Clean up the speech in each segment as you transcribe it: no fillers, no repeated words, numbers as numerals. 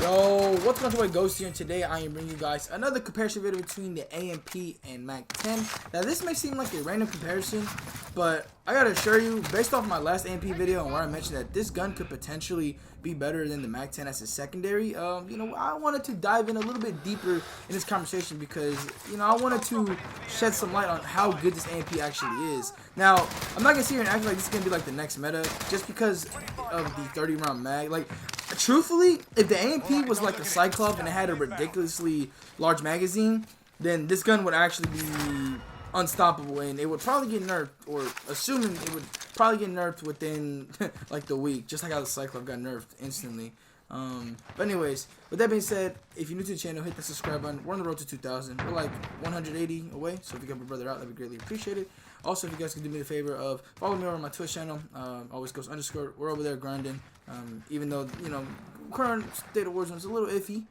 Yo, what's going on, Ghost here, and today I am bringing you guys another comparison video between the AMP and Mac-10. Now this may seem like a random comparison, but I gotta assure you, based off my last AMP video and where I mentioned that this gun could potentially be better than the Mac-10 as a secondary, I wanted to dive in a little bit deeper in this conversation because, I wanted to shed some light on how good this AMP actually is. Now, I'm not gonna sit here and act like this is gonna be like the next meta just because of the 30-round mag. Like, truthfully, if the AMP was like a Cyclops and it had a ridiculously large magazine, then this gun would actually be unstoppable and it would probably get nerfed, or assuming it would probably get nerfed within like the week, just like how the Cyclops got nerfed instantly. But anyways, with that being said, if you're new to the channel, hit the subscribe button. We're on the road to 2,000. We're like 180 away, so if you help your brother out, that'd be greatly appreciated. Also, if you guys could do me the favor of follow me over on my Twitch channel, always goes _ we're over there grinding. Even though, current state of Warzone is a little iffy,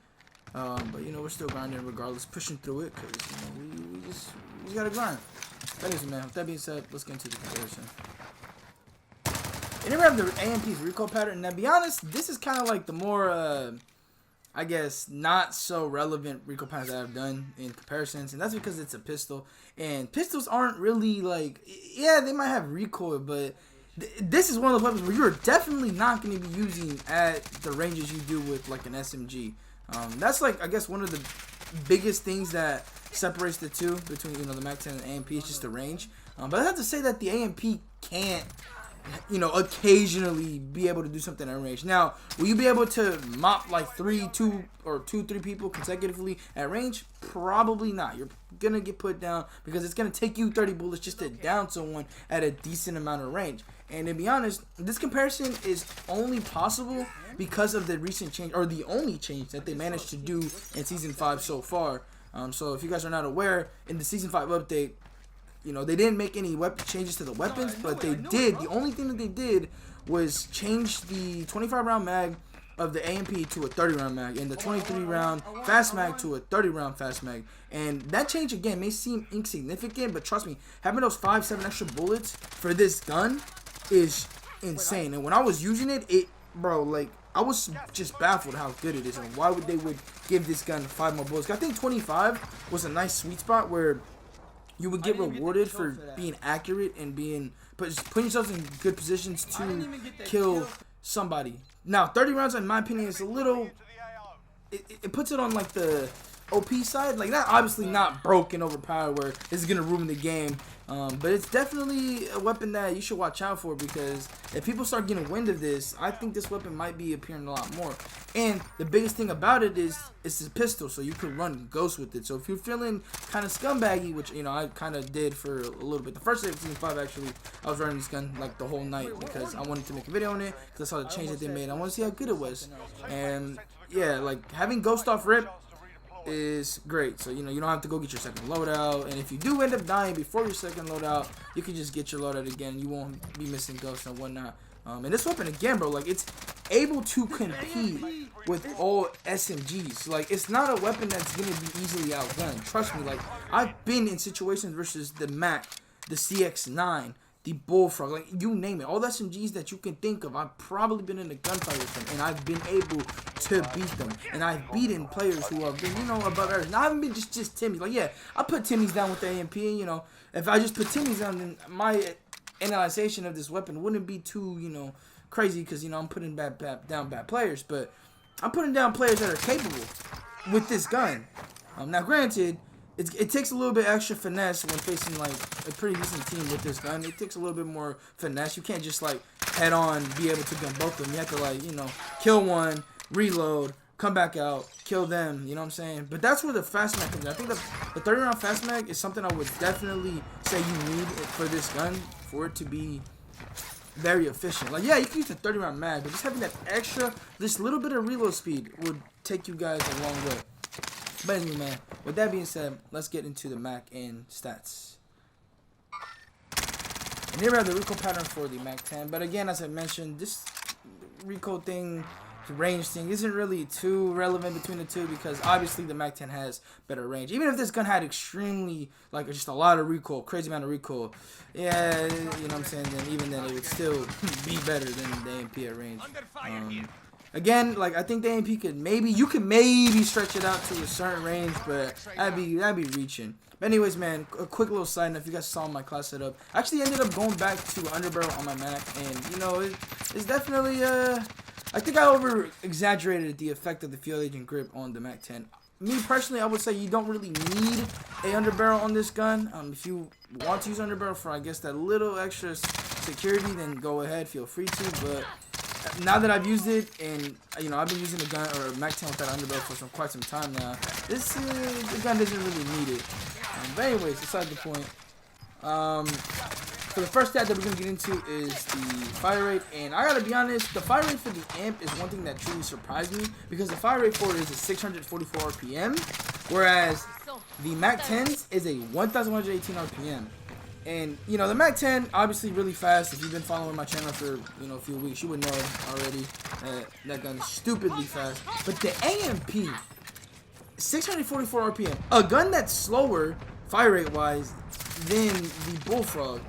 but we're still grinding regardless, pushing through it, because we just gotta grind. But anyways, man, with that being said, let's get into the comparison. And here we have the AMP's recoil pattern. Now, to be honest, this is kind of like the more, I guess, not so relevant recoil patterns that I've done in comparisons, and that's because it's a pistol, and pistols aren't really like, yeah, they might have recoil, but this is one of those weapons where you're definitely not going to be using at the ranges you do with like an SMG. That's like, I guess, one of the biggest things that separates the two between the Mac-10 and the AMP is just the range. But I have to say that the AMP can't occasionally be able to do something at range. Now, will you be able to mop like three people consecutively at range? Probably not. You're gonna get put down because it's gonna take you 30 bullets just to down someone at a decent amount of range. And to be honest, this comparison is only possible because of the recent change, or the only change that they managed to do in Season 5 so far. So if you guys are not aware, in the Season 5 update, they didn't make any changes to the weapons, but they did. The only thing that they did was change the 25-round mag of the AMP to a 30-round mag, and the 23-round fast mag to a 30-round fast mag. And that change, again, may seem insignificant, but trust me, having those 5-7 extra bullets for this gun is insane. And when I was using it, bro, like, I was just baffled how good it is, and why would they give this gun 5 more bullets. I think 25 was a nice sweet spot where you would get rewarded for being accurate and putting yourself in good positions to kill somebody. Now, 30 rounds, in my opinion, is a little, it puts it on like the OP side, like that, obviously not broken, overpowered, where this is gonna ruin the game, but it's definitely a weapon that you should watch out for, because if people start getting wind of this, I think this weapon might be appearing a lot more. And the biggest thing about it is it's a pistol, so you can run ghost with it. So if you're feeling kind of scumbaggy, which I kind of did for a little bit, the first day of Season 5 actually, I was running this gun like the whole night because I wanted to make a video on it, because I saw the change that they made. I want to see how good it was. And yeah, like, having ghost off rip is great, so you don't have to go get your second loadout, and if you do end up dying before your second loadout, you can just get your loadout again. You won't be missing ghosts and whatnot. And this weapon, again, bro, like, it's able to compete with all SMGs. Like, it's not a weapon that's gonna be easily outgunned. Trust me, like, I've been in situations versus the Mac, the CX-9, the Bullfrog, like, you name it, all the SMGs that you can think of. I've probably been in a gunfight with them, and I've been able to beat them. And I've beaten players who have been, above average. Now, I haven't been just Timmy's. Like, yeah, I put Timmy's down with the AMP, and, if I just put Timmy's down, then my analyzation of this weapon wouldn't be too, crazy, because, I'm putting down bad players. But I'm putting down players that are capable with this gun. Now, granted, it takes a little bit extra finesse when facing like a pretty decent team with this gun. It takes a little bit more finesse. You can't just like head on be able to gun both of them. You have to like kill one, reload, come back out, kill them. You know what I'm saying? But that's where the fast mag comes in. I think the 30-round fast mag is something I would definitely say you need for this gun for it to be very efficient. Like, yeah, you can use the 30-round mag, but just having that extra, this little bit of reload speed would take you guys a long way. But anyway, man, with that being said, let's get into the Mac and stats. And here we have the recoil pattern for the Mac-10. But again, as I mentioned, this recoil thing, the range thing, isn't really too relevant between the two, because obviously the Mac-10 has better range. Even if this gun had extremely, like, just a lot of recoil, crazy amount of recoil, yeah, you know what I'm saying, then even then it would still be better than the AMP at range. Again, like I think the AMP could maybe stretch it out to a certain range, but that'd be reaching. But anyways, man, a quick little side note. If you guys saw my class setup, I actually ended up going back to underbarrel on my Mac, and you know it's definitely I think I over exaggerated the effect of the field agent grip on the Mac-10. Me personally, I would say you don't really need a underbarrel on this gun. If you want to use underbarrel for, I guess, that little extra security, then go ahead, feel free to. But now that I've used it, and you know, I've been using the gun or Mac-10 with that underbarrel for quite some time now, the gun doesn't really need it. But anyways, beside the point. So the first stat that we're going to get into is the fire rate, and I gotta be honest, the fire rate for the AMP is one thing that truly surprised me, because the fire rate for it is a 644 RPM, whereas the Mac-10s is a 1118 RPM. And you know, the Mac-10 obviously really fast. If you've been following my channel for, you know, a few weeks, you would know already that gun's stupidly fast. But the AMP, 644 RPM, a gun that's slower fire rate wise than the Bullfrog,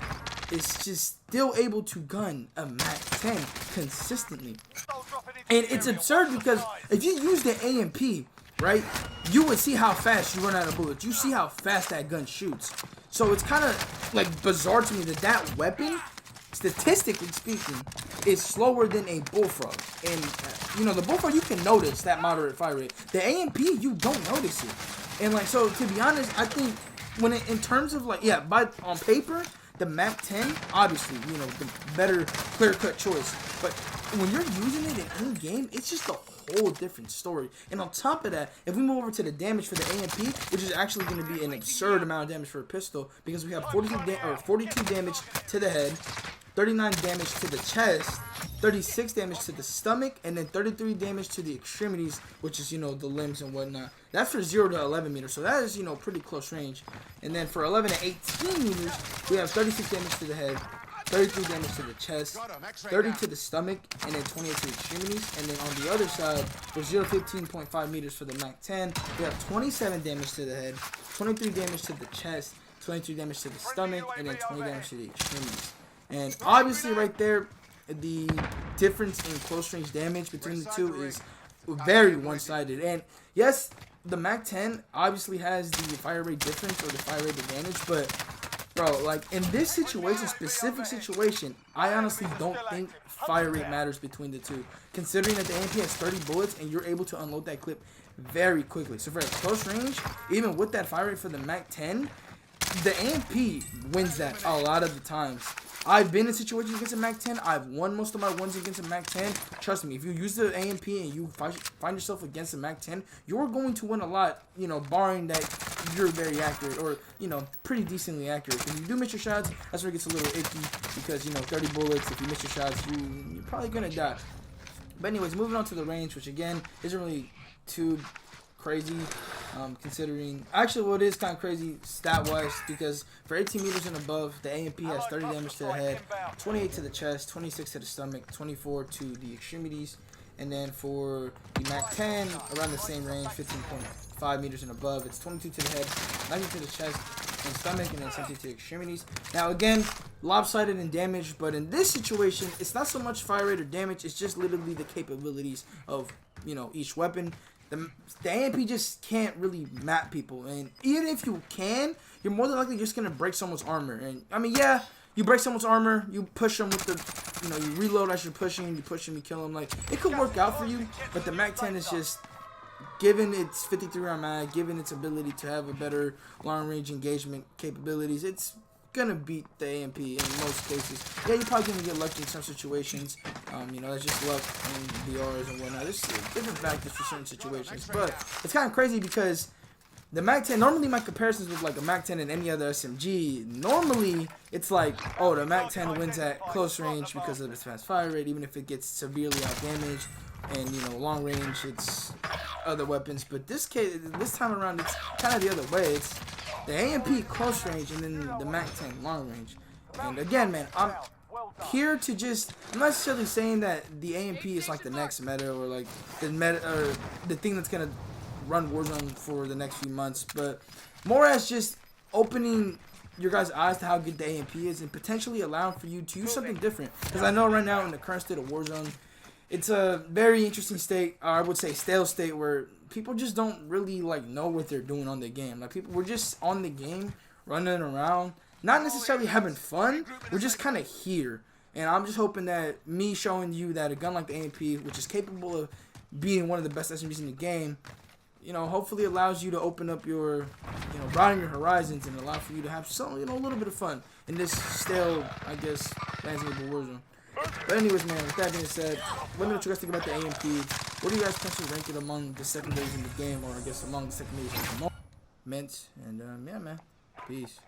is just still able to gun a Mac-10 consistently. And it's absurd, because if you use the AMP, right, you would see how fast you run out of bullets. You see how fast that gun shoots. So it's kind of like bizarre to me that that weapon, statistically speaking, is slower than a Bullfrog. And you know, the Bullfrog, you can notice that moderate fire rate. The AMP, you don't notice it. And like, so to be honest, I think when in terms of like, yeah, on paper, the Mac-10, obviously, you know, the better clear-cut choice. But when you're using it in game, it's just a whole different story. And on top of that, if we move over to the damage for the AMP, which is actually going to be an absurd amount of damage for a pistol, because we have 42 damage to the head, 39 damage to the chest, 36 damage to the stomach, and then 33 damage to the extremities, which is, you know, the limbs and whatnot. That's for 0 to 11 meters, so that is, you know, pretty close range. And then for 11 to 18 meters, we have 36 damage to the head, 33 damage to the chest, 30 to the stomach, and then 28 to the extremities. And then on the other side, for 0 to 15.5 meters for the Mac-10, we have 27 damage to the head, 23 damage to the chest, 23 damage to the stomach, and then 20 damage to the extremities. And obviously right there, the difference in close range damage between the two is very one-sided. And yes, the Mac-10 obviously has the fire rate difference or the fire rate advantage, but bro, like in this situation, specific situation, I honestly don't think fire rate matters between the two, considering that the AMP has 30 bullets and you're able to unload that clip very quickly. So for a close range, even with that fire rate for the Mac-10, the AMP wins that a lot of the times. I've been in situations against a Mac-10. I've won most of my ones against a Mac-10. Trust me, if you use the AMP and you find yourself against a Mac-10, you're going to win a lot, you know, barring that you're very accurate or, you know, pretty decently accurate. When you do miss your shots, that's where it gets a little icky, because, you know, 30 bullets, if you miss your shots, you're probably going to die. But anyways, moving on to the range, which again isn't really too crazy, considering actually what is kind of crazy stat wise, because for 18 meters and above, the AMP has 30 damage to the head, 28 to the chest, 26 to the stomach, 24 to the extremities. And then for the Mac-10, around the same range, 15.5 meters and above, it's 22 to the head, 19 to the chest and stomach, and then 17 to the extremities. Now again, lopsided in damage, but in this situation, it's not so much fire rate or damage, it's just literally the capabilities of, you know, each weapon. The AMP just can't really map people, and even if you can, you're more than likely just gonna break someone's armor. And I mean, yeah, you break someone's armor, you push them with the, you know, you reload as you're pushing, you push them, you kill them. Like, it could work out for you, but the Mac-10 is just, given its 53 round mag, given its ability to have a better long range engagement capabilities, it's gonna beat the AMP in most cases. Yeah, you're probably gonna get lucky in some situations. You know, that's just luck and VRs and whatnot. There's different factors for certain situations, but it's kind of crazy because the Mac-10, normally my comparisons with like a Mac-10 and any other SMG, normally it's like, oh, the Mac-10 wins at close range because of its fast fire rate, even if it gets severely out damaged, and you know, long range it's other weapons. But this time around, it's kind of the other way. It's the AMP close range and then the Mac-10 long range. And again, man, I'm here to just, I'm not necessarily saying that the AMP is like the next meta or like the meta or the thing that's gonna run Warzone for the next few months, but more as just opening your guys' eyes to how good the AMP is and potentially allowing for you to use something different. Because I know right now in the current state of Warzone, it's a very interesting state, or I would say stale state, where people just don't really like know what they're doing on the game. Like people, we're just on the game, running around, not necessarily having fun. We're just kind of here, and I'm just hoping that me showing you that a gun like the AMP, which is capable of being one of the best SMGs in the game, you know, hopefully allows you to open up your, you know, broaden your horizons and allow for you to have some, you know, a little bit of fun in this stale, I guess, landscape of Warzone. But anyways, man, with that being said, let me know what you guys think about the AMP. What do you guys potentially rank it among the secondaries in the game, or I guess among the secondaries at the moment? And yeah, man, peace.